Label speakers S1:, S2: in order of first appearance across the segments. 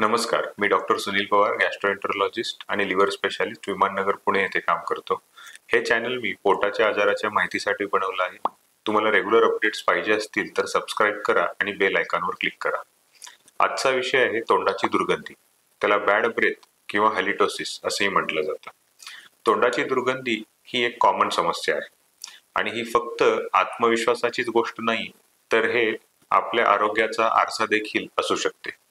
S1: नमस्कार, मी डॉक्टर सुनील पवार, गॅस्ट्रोएंटरोलॉजिस्ट आणि liver specialist, Viman Nagar, Pune येथे काम करतो. हे चॅनल मी पोटाच्या आजाराच्या माहितीसाठी बनवलं आहे. तुम्हाला रेग्युलर अपडेट्स पाहिजे असतील तर सबस्क्राईब करा आणि बेल आयकॉनवर क्लिक करा. आजचा विषय आहे तोंडाची दुर्गंधी. त्याला बॅड ब्रेथ किंवा हॅलिटोसिस असेही म्हटलं जातं. तोंडाची दुर्गंधी ही एक कॉमन समस्या आहे आणि ही फक्त आत्मविश्वासाचीच गोष्ट नाही, तर हे आपल्या आरोग्याचा आरसा देखील असू शकते.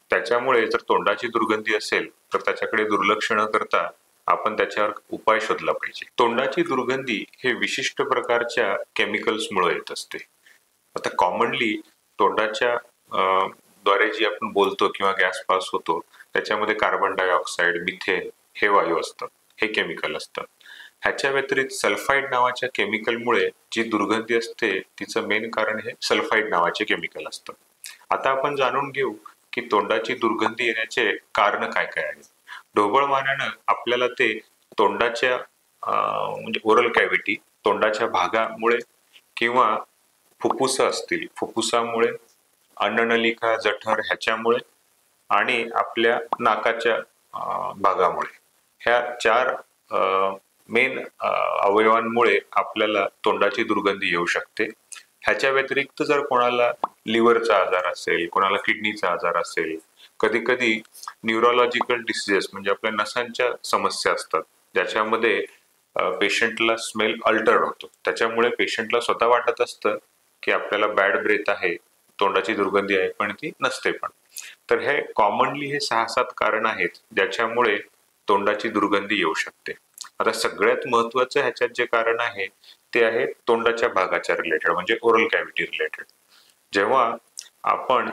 S1: त्याच्यामुळे जर तोंडाची दुर्गंधी असेल तर त्याच्याकडे दुर्लक्ष न करता आपण त्याच्यावर उपाय शोधला पाहिजे. तोंडाची दुर्गंधी हे विशिष्ट प्रकारच्या केमिकल्समुळे येत असते. आता कॉमनली तोंडाच्या द्वारे जी आपण बोलतो किंवा गॅस पास होतो त्याच्यामध्ये कार्बन डायऑक्साईड, मिथेन हे वायू असतात, हे केमिकल असतात. ह्याच्या व्यतिरिक्त सल्फाईड नावाच्या केमिकलमुळे जी दुर्गंधी असते तिचं मेन कारण हे सल्फाईड नावाचे केमिकल असतं. आता आपण जाणून घेऊ की तोंडाची दुर्गंधी येण्याचे कारण काय काय आहेत. ढोबळ मानानं आपल्याला ते तोंडाच्या म्हणजे ओरल कॅव्हिटी, तोंडाच्या भागामुळे किंवा फुफ्फुस असतील, फुफ्फुसामुळे, अन्ननलिका, जठर ह्याच्यामुळे आणि आपल्या नाकाच्या भागामुळे, ह्या चार मेन अवयवांमुळे आपल्याला तोंडाची दुर्गंधी येऊ शकते. ह्याच्या व्यतिरिक्त जर कोणाला लिव्हरचा आजार असेल, कोणाला किडनीचा आजार असेल, कधी कधी न्यूरोलॉजिकल डिसीजेस म्हणजे आपल्या नसांच्या समस्या असतात ज्याच्यामध्ये पेशंटला स्मेल अल्टर होतो. त्याच्यामुळे पेशंटला स्वतः वाटत असतं की आपल्याला बॅड ब्रेथ आहे, तोंडाची दुर्गंधी आहे, पण ती नसते पण. तर हे कॉमनली हे 6-7 कारण आहेत ज्याच्यामुळे तोंडाची दुर्गंधी येऊ शकते. आता सगळ्यात महत्वाचं ह्याच्यात जे कारण आहे ते आहे तोंडाच्या भागाच्या रिलेटेड म्हणजे ओरल कॅव्हिटी रिलेटेड. जेव्हा आपण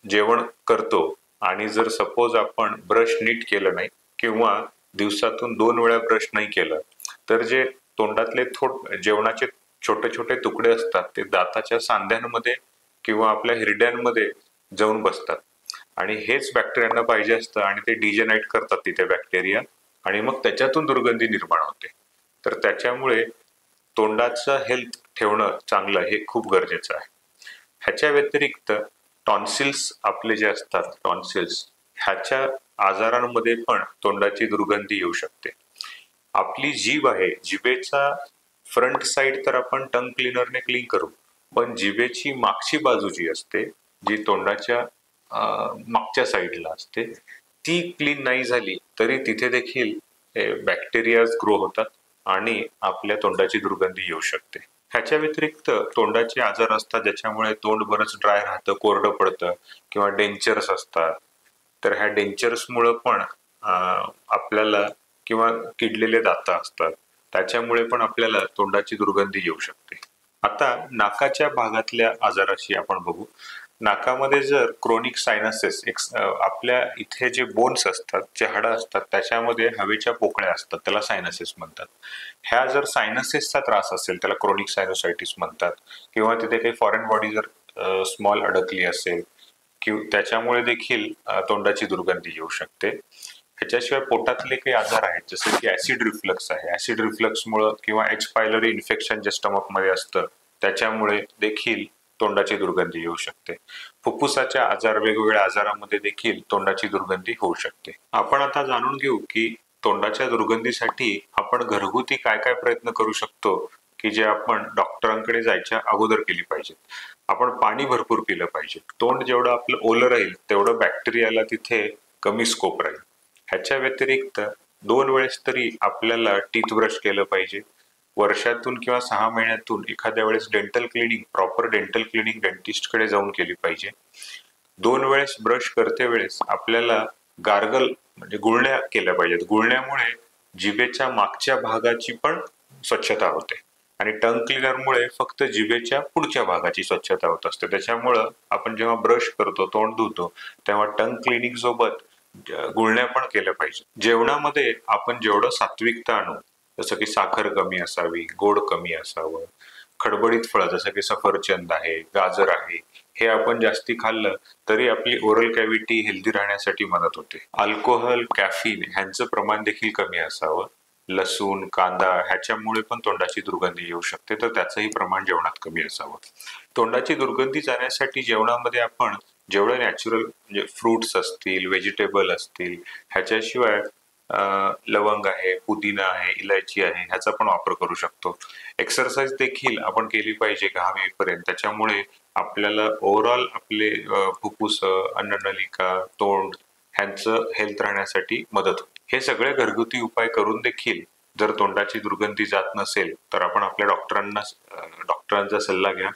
S1: जेवण करतो आणि जर सपोज आपण ब्रश नीट केलं नाही किंवा दिवसातून 2 वेळा ब्रश नाही केलं तर जे तोंडातले जेवणाचे छोटे छोटे तुकडे असतात ते दाताच्या सांध्यांमध्ये किंवा आपल्या हिरड्यांमध्ये जाऊन बसतात आणि हेच बॅक्टेरियांना पाहिजे असतं आणि ते डिजेनाइट करतात तिथे बॅक्टेरिया आणि मग त्याच्यातून दुर्गंधी निर्माण होते. तर त्याच्यामुळे तोंडाचं हेल्थ ठेवणं चांगलं हे खूप गरजेचं आहे. ह्याच्या व्यतिरिक्त टॉन्सिल्स आपले जे असतात, टॉन्सिल्स ह्याच्या आजारांमध्ये पण तोंडाची दुर्गंधी येऊ शकते. आपली जीभ आहे, जिभेचा फ्रंट साइड तर आपण टंग क्लीनरने क्लीन करू, पण जिभेची मागची बाजू जी असते, जी तोंडाच्या मागच्या साईडला असते, ती क्लीन नाही झाली तरी तिथे देखील बॅक्टेरिया ग्रो होतात आणि आपल्या तोंडाची दुर्गंधी येऊ शकते. ह्याच्या व्यतिरिक्त तोंडाचे आजार असतात ज्याच्यामुळे तोंड बरंच ड्राय राहतं, कोरडं पडतं किंवा डेंचर्स असतात. तर ह्या डेंचर्समुळे पण आपल्याला किंवा किडलेले दात असतात त्याच्यामुळे पण आपल्याला तोंडाची दुर्गंधी येऊ शकते. आता नाकाच्या भागातल्या आजाराशी आपण बघू. नाकामध्ये जर क्रोनिक सायनसेस, आपल्या इथे जे बोन्स असतात, जे हाडं असतात त्याच्यामध्ये हवेच्या पोकळ्या असतात, त्याला सायनसेस म्हणतात. ह्या जर सायनसेसचा त्रास असेल त्याला क्रोनिक सायनोसायटिस म्हणतात किंवा तिथे काही फॉरेन बॉडी जर स्मॉल अडकली असेल किंवा त्याच्यामुळे देखील तोंडाची दुर्गंधी येऊ शकते. ह्याच्याशिवाय पोटातले काही आजार आहेत जसे की ऍसिड रिफ्लक्स आहे, ऍसिड रिफ्लक्समुळे किंवा एच पायलरी इन्फेक्शन जे स्टमकमध्ये असतं त्याच्यामुळे देखील तोंडाची दुर्गंधी येऊ शकते. फुफ्फुसाच्या आजार, वेगवेगळ्या आजारामध्ये देखील तोंडाची दुर्गंधी होऊ शकते. आपण आता जाणून घेऊ की तोंडाच्या दुर्गंधीसाठी आपण घरगुती काय काय प्रयत्न करू शकतो की जे आपण डॉक्टरांकडे जायच्या अगोदर केली पाहिजेत. आपण पाणी भरपूर पिलं पाहिजे. तोंड जेवढं आपलं ओलं राहील तेवढं बॅक्टेरियाला तिथे कमी स्कोप राहील. ह्याच्या व्यतिरिक्त 2 वेळेस तरी आपल्याला टीथ ब्रश केलं पाहिजे. वर्षातून किंवा 6 महिन्यातून एखाद्या वेळेस dental cleaning, proper dental cleaning डेंटिस्टकडे जाऊन केली पाहिजे. 2 वेळेस ब्रश करते वेळेस आपल्याला गार्गल म्हणजे गुळण्या केल्या पाहिजेत. गुळण्यामुळे जिभेच्या मागच्या भागाची पण स्वच्छता होते आणि टंग क्लीनरमुळे फक्त जिभेच्या पुढच्या भागाची स्वच्छता होत असते. त्याच्यामुळं आपण जेव्हा ब्रश करतो, तोंड धुतो तेव्हा टंग क्लिनिंग सोबत गुळण्या पण केल्या पाहिजे. जेवणामध्ये आपण जेवढं सात्विकता आणू, जसं की साखर कमी असावी, गोड कमी असावं, खडबडीत फळं जसं की सफरचंद आहे, गाजर आहे, हे आपण जास्ती खाल्लं तरी आपली ओरल कॅव्हिटी हेल्दी राहण्यासाठी मदत होते. अल्कोहोल, कॅफीन ह्यांचं प्रमाण देखील कमी असावं. लसूण, कांदा ह्याच्यामुळे पण तोंडाची दुर्गंधी येऊ शकते, तर त्याचंही प्रमाण जेवणात कमी असावं. तोंडाची दुर्गंधी जाण्यासाठी जेवणामध्ये आपण जेवढं नॅचरल म्हणजे फ्रुट्स असतील, व्हेजिटेबल असतील, ह्याच्याशिवाय लवंग आहे, पुदिना आहे, इलायची आहे, ह्याचा पण वापर करू शकतो. एक्सरसाइज देखील आपण केली पाहिजे घाम येईपर्यंत. त्याच्यामुळे आपल्याला ओव्हरऑल आपले फुफ्फुस, अन्ननलिका, तोंड ह्यांचं हेल्थ राहण्यासाठी मदत होते. हे सगळे घरगुती उपाय करून देखील जर तोंडाची दुर्गंधी जात नसेल तर आपण आपल्या डॉक्टरांचा सल्ला घ्या.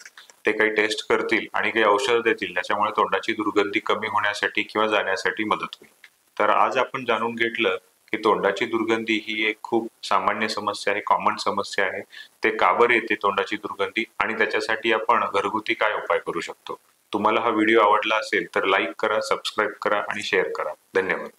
S1: ते काही टेस्ट करतील आणि काही औषध देतील, त्याच्यामुळे तोंडाची दुर्गंधी कमी होण्यासाठी किंवा जाण्यासाठी मदत होईल. तर आज आपण जाणून घेतलं की तोंडाची दुर्गंधी ही एक खूप सामान्य समस्या आहे, कॉमन समस्या आहे. ते का बरं येते तोंडाची दुर्गंधी आणि त्याच्यासाठी आपण घरगुती काय उपाय करू शकतो. तुम्हाला हा व्हिडिओ आवडला असेल तर लाईक करा, सबस्क्राईब करा आणि शेअर करा. धन्यवाद.